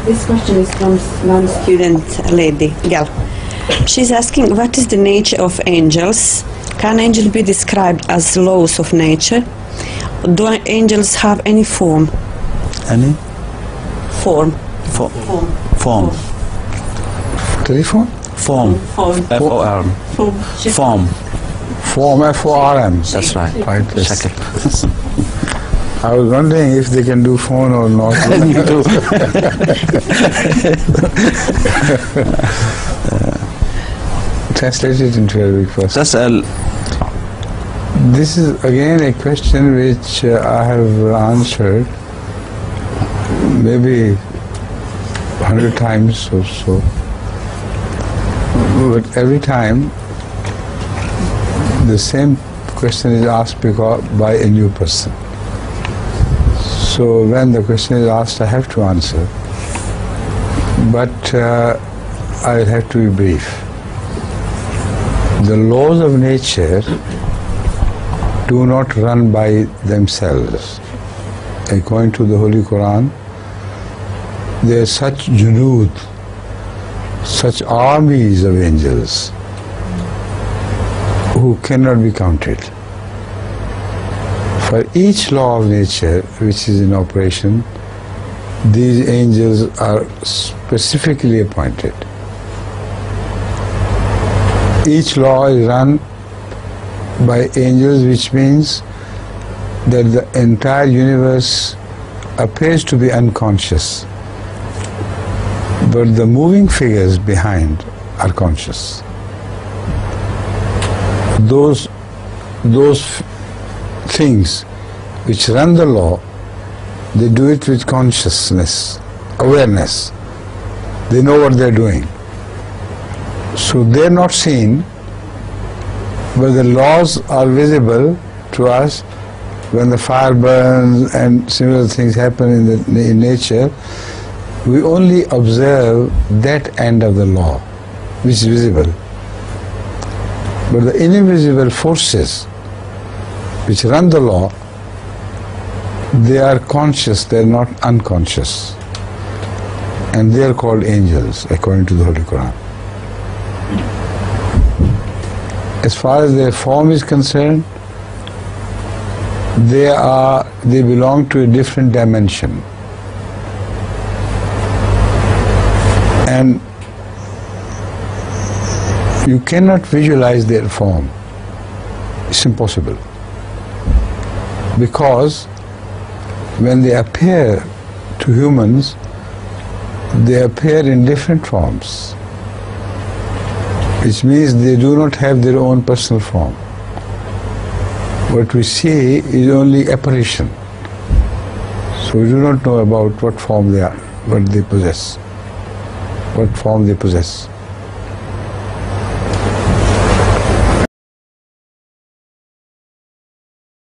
This question is from one student, a lady, girl. She's asking, what is the nature of angels? Can angels be described as laws of nature? Do angels have any form? Any? Form. Form. Telephone? Form. F-O-R. Form. Form, F-O-R-M. That's right. Right. Yes. Shakal. I was wondering if they can do phone or not. Me too. Translate it into Arabic first. تسأل. This is again a question which I have answered maybe 100 times or so. But every time the same question is asked by a new person. So when the question is asked, I have to answer. But I'll have to be brief. The laws of nature do not run by themselves. According to the Holy Quran, there are such junood, such armies of angels who cannot be counted. For each law of nature which is in operation, these angels are specifically appointed. Each law is run by angels, which means that the entire universe appears to be unconscious, but the moving figures behind are conscious. Those things which run the law, they do it with consciousness, awareness. They know what they're doing. So they're not seen, but the laws are visible to us. When the fire burns and similar things happen in nature, we only observe that end of the law, which is visible. But the invisible forces which run the law, they are conscious, they are not unconscious. And they are called angels, according to the Holy Quran. As far as their form is concerned, they belong to a different dimension. And you cannot visualize their form. It's impossible. Because when they appear to humans, they appear in different forms, which means they do not have their own personal form. What we see is only apparition. So we do not know about what form they are, what they possess, what form they possess.